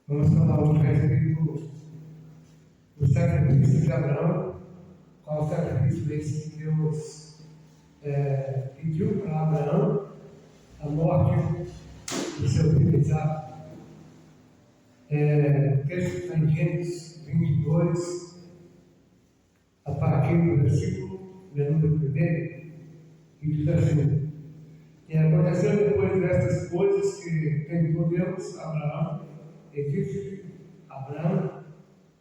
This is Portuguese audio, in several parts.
Vamos falar hoje a respeito do sacrifício de Abraão, qual o sacrifício esse que Deus pediu para Abraão, a morte do seu filho Isaac. O texto está em Gênesis 22, a partir do versículo número 1, que diz assim: E aconteceu depois destas coisas que tentou Deus a Abraão, e disse Abraão,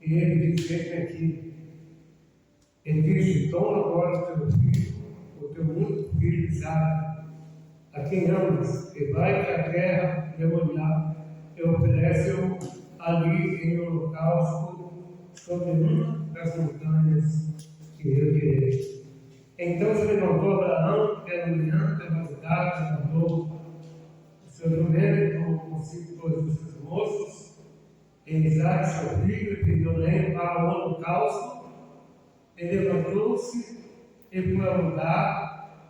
e ele disse: Eis-me aqui. Ele disse: Toma agora o teu filho, o teu único filho Isaac, a quem amas, e vai-te à terra de Moriá, e oferece-o ali em holocausto sobre uma das montanhas que eu direi. Então se levantou Abraão pela manhã, pela madrugada, levantou o seu jumento consigo todos os seus moços, e Isaac, seu filho, e pediu lenha para o holocausto. Ele levantou-se e foi ao lugar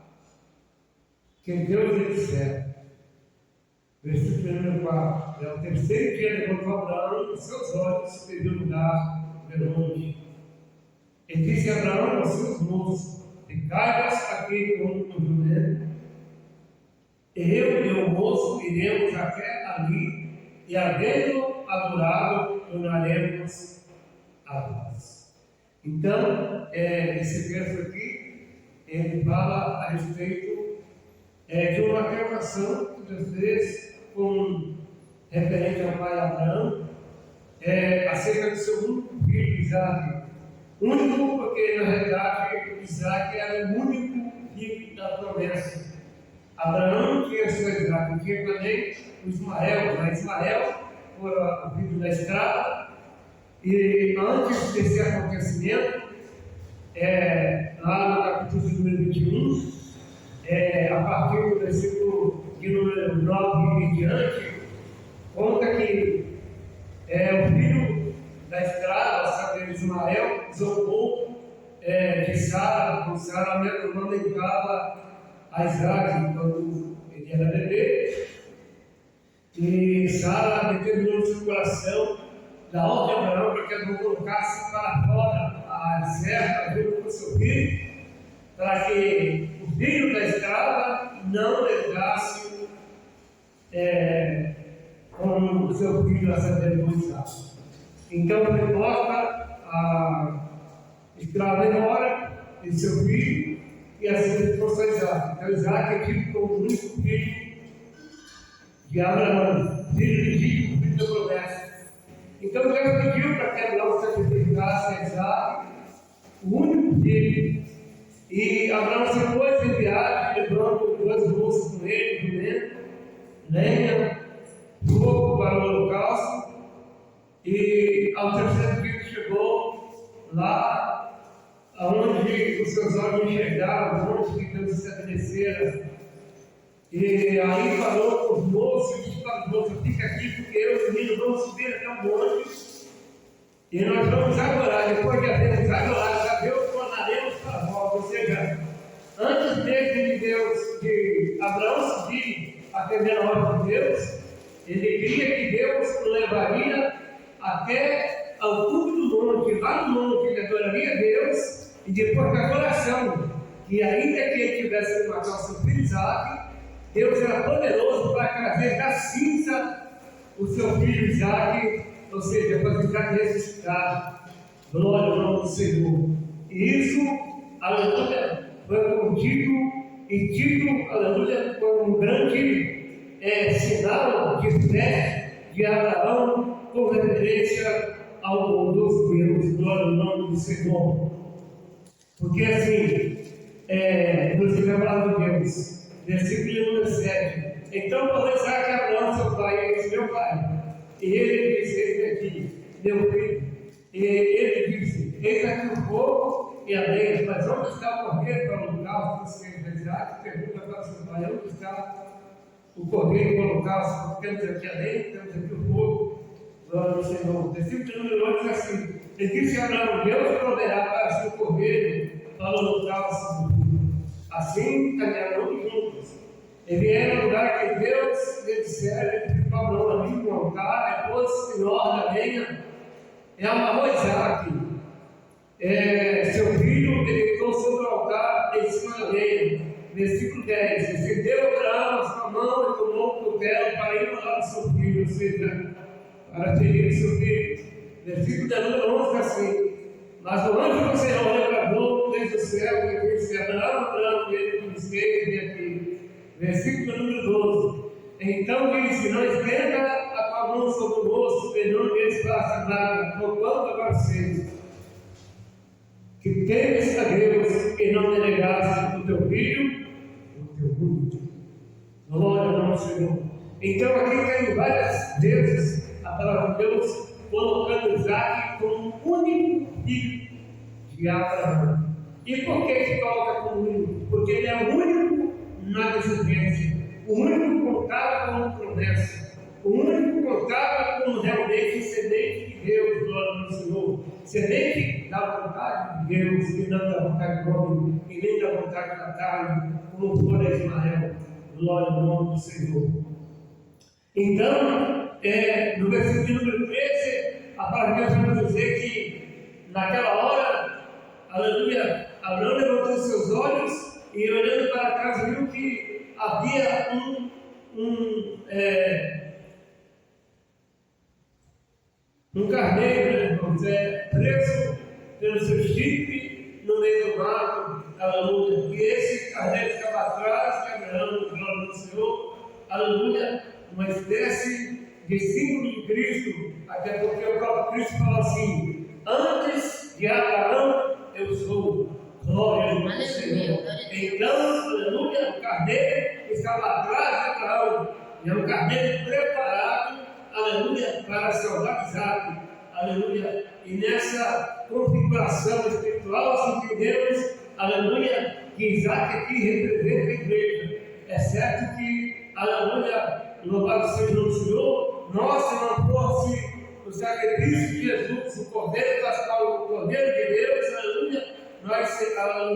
que Deus lhe dissera. Versículo 4. Ao terceiro dia levantou Abraão os seus olhos e viu o lugar de longe. E disse Abraão aos seus moços: Ficai-vos aqui com o jumento, e eu e o moço iremos até ali, e havendo adorado, tornaremos a vós. Então, esse verso aqui, ele fala a respeito de uma afirmação que Deus fez referente ao pai Abraão, acerca do seu único filho Isaac. Único porque, na realidade, Isaac era o único filho da promessa. Abraão tinha seu Isaac, tinha também o Ismael, mas Ismael foi o filho da estrada. E antes desse acontecimento, lá no capítulo número 21, a partir do versículo de número 9 em diante, conta que o filho da estrada, sabe, Ismael, zombou de Sara, quando Sara amamentava a Isaac quando ele era bebê. E Sara determinou no seu coração da ordem de Abraão para que ele não colocasse para fora a serva junto com seu filho, para que o filho da estrada não levasse com o seu filho a ser denunciado. Então ele bota a escrava embora e seu filho, e assim ele trouxe a Isaac. Então Isaac é tido como o único filho de Abraão, filho legítimo, filho da promessa. Então Deus pediu para que Abraão sacrificasse a Isaac, o único filho. E Abraão se pôs em viagem, levando dois moços com ele, jumento, lenha, fogo para o holocausto. E ao terceiro dia chegou lá onde os seus olhos enxergaram, onde que Deus se estabelecera. E aí falou com os moços, e disse para os moços: Fica aqui, porque eu e o menino vamos subir até o monte, e nós vamos adorar. Depois de havermos adorado a Deus, tornaremos para vós. Ou seja, antes mesmo de Abraão subir, atendendo a ordem de Deus, ele queria que Deus o levaria até ao cume do monte. Lá no monte ele adoraria a Deus, e depois da adoração, que ainda que ele tivesse que matar o seu filho Isaac, Deus era poderoso para trazer da cinza o seu filho Isaac, ou seja, para Isaac ressuscitar. Glória ao nome do Senhor. E isso, aleluia, foi como Tito, e Tito, aleluia, foi um grande sinal de fé de Abraão com referência ao bondoso Deus. Glória ao nome do Senhor. Porque assim, inclusive a palavra de Deus, versículo número 7. Então falou Isaac a Abraão, seu pai, e disse: Meu pai. E ele disse: Eis aqui, meu filho. E ele disse: Eis aqui o fogo e a lenha, mas onde está o cordeiro para o holocausto? Isaac pergunta para seu pai: Onde está o cordeiro para o holocausto? Temos aqui a lenha, temos aqui o fogo. Glória ao Senhor. Versículo número 8 diz assim: Ele disse a Abraão: Deus proverá para seu cordeiro para o holocausto. Assim caminharam juntos. E vieram ao lugar que Deus lhe dissera, ele ficou Abraão ali com o altar, depois senhor da lenha, e amarrou Isaac. Seu filho deitou sobre o altar em cima da lenha. Versículo 10: estendeu Abraão a sua mão e tomou o cutelo para imolar o seu filho, ou seja, para ferir o seu filho. Versículo de número 11 assim: mas o anjo do Senhor bradou desde o céu e disse: Abraão, e ele disse: eis-me aqui. Versículo número 12: então disse: não estenda a tua mão sobre o moço, e não lhes faça nada, porquanto agora sei que temes a Deus e não negaste o teu filho, o teu único. Glória ao nome do Senhor. Então aqui tem várias vezes a palavra de Deus colocando Isaac como o único filho de Abraão. E por que coloca como único? Porque ele é o único na descendência, o único que contava com promessa, o único que contava com realmente descendente de Deus, glória ao Senhor, descendente da vontade de Deus e não da vontade do homem, e nem da vontade da carne, como foi Ismael, glória ao nome do Senhor. Então, no versículo número 13, a palavra de Deus vai nos dizer que naquela hora, aleluia, Abraão levantou seus olhos e olhando para trás viu que havia um carneiro, irmãos, preso pelo seu chifre no meio do mato, aleluia, e esse carneiro ficava atrás de Abraão, glória do Senhor, aleluia, uma espécie de símbolo de Cristo, até porque o próprio Cristo falou assim: antes de Abraão eu sou, glória ao Senhor. Então, aleluia, o carneiro estava atrás de Abraão, e é um carneiro preparado, aleluia, para salvar Isaac, aleluia, e nessa configuração espiritual, se entendemos, aleluia, que Isaac aqui representa a igreja. É certo que, aleluia, louvado seja o Senhor, nós, se não fosse o sacrifício de Jesus, o Cordeiro Pascal, o Cordeiro de Deus, aleluia,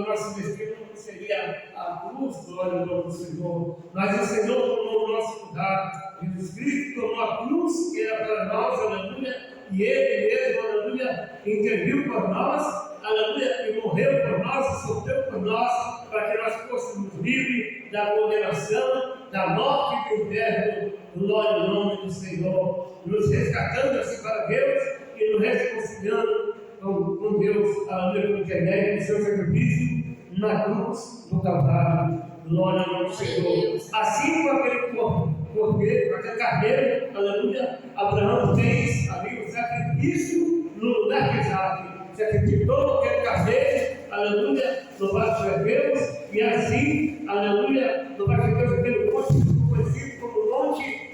nosso destino seria a cruz, glória ao nome do Senhor. Mas o Senhor tomou o nosso lugar, Jesus Cristo tomou a cruz que era para nós, aleluia, e Ele mesmo, aleluia, interviu por nós, aleluia, e morreu por nós, e sofreu por nós, para que nós fôssemos livres da condenação, da morte e do inferno, glória ao nome do Senhor, nos resgatando assim para Deus e nos reconciliando com Deus, aleluia, por intermédio do seu sacrifício na cruz do Calvário, glória ao nome do Senhor. Assim como aquele cordeiro, aquele carneiro, aleluia, Abraão fez ali o sacrifício no lugar de Isaac, sacrificou aquele carneiro, aleluia, louvado seja Deus, e assim, aleluia, louvado seja Deus, aquele monte conhecido como monte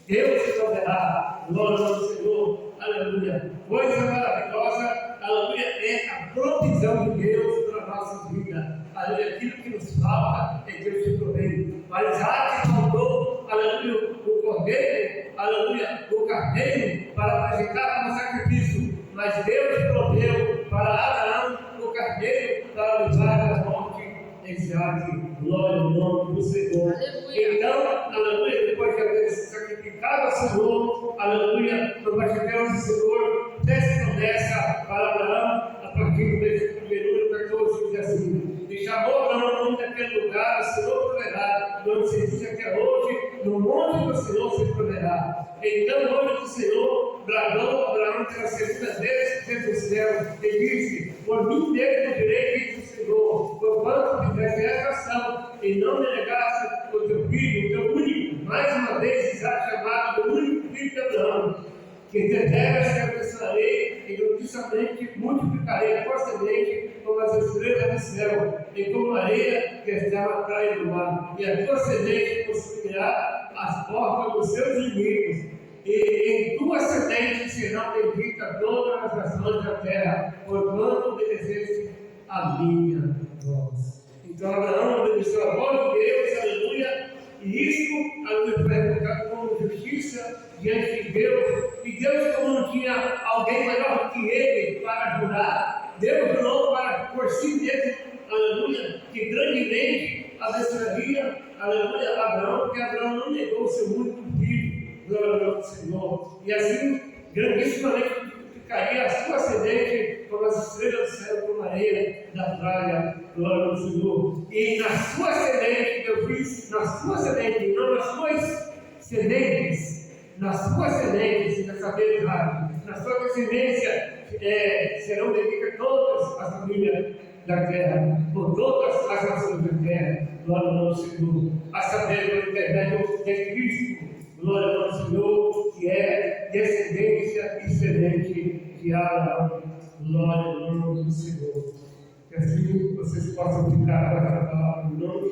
Deus se proverá, glória ao Senhor, aleluia. Coisa maravilhosa, aleluia, é a provisão de Deus para a nossa vida, aleluia. Aquilo que nos falta é Deus se provém. Mas Isaac faltou, aleluia, o cordeiro, aleluia, o carneiro para apresentar como sacrifício, mas Deus proveu para Abraão o carneiro para livrar da morte de Isaac, glória ao nome do Senhor. Então, aleluia, depois de haver sacrificado ao Senhor, aleluia, nós tivemos o Senhor fez promessa para Abraão, a partir do versículo número 14, diz assim: e chamou Abraão naquele lugar, o Senhor proverá, onde se diz até hoje, no monte do Senhor se proverá. Então, o nome do Senhor bradou Abraão pela segunda vez desde o céu, e disse: por mim mesmo direi, diz o Senhor, porquanto fizeste esta ação, e não me negaste o teu filho, o teu único, mais uma vez Isaac chamado o único filho de Abraão, que deveras te abençoarei, e grandissimamente multiplicarei a tua semente como as estrelas do céu, e como a areia que está na praia do mar, e a tua semente possuirá as portas dos seus inimigos, e em tua semente serão benditas todas as nações da terra, porquanto obedeceste a minha voz. Então Abraão obedeceu a voz de Deus, aleluia, e isso, aleluia, foi reputado como justiça diante de Deus, e Deus, como não tinha alguém melhor que ele para ajudar, Deus jurou por si mesmo, aleluia, que grandemente abençoaria, aleluia, Abraão, porque Abraão não negou o seu único filho, glória ao Senhor. E assim, grandissimamente multiplicaria a sua semente como as estrelas do céu, como a areia da praia, glória ao Senhor. E na sua semente, eu fiz, na sua semente, não nas suas sementes, nas suas sementes, dessa vez, na sua descendência, serão benditas todas as famílias da terra, por todas as nações da terra, glória ao Senhor, a saber, pelo intermédio de Cristo, glória ao Senhor, que é descendência e semente de Abraão, glória ao nome do Senhor. Que assim vocês possam ficar com essa palavra no nome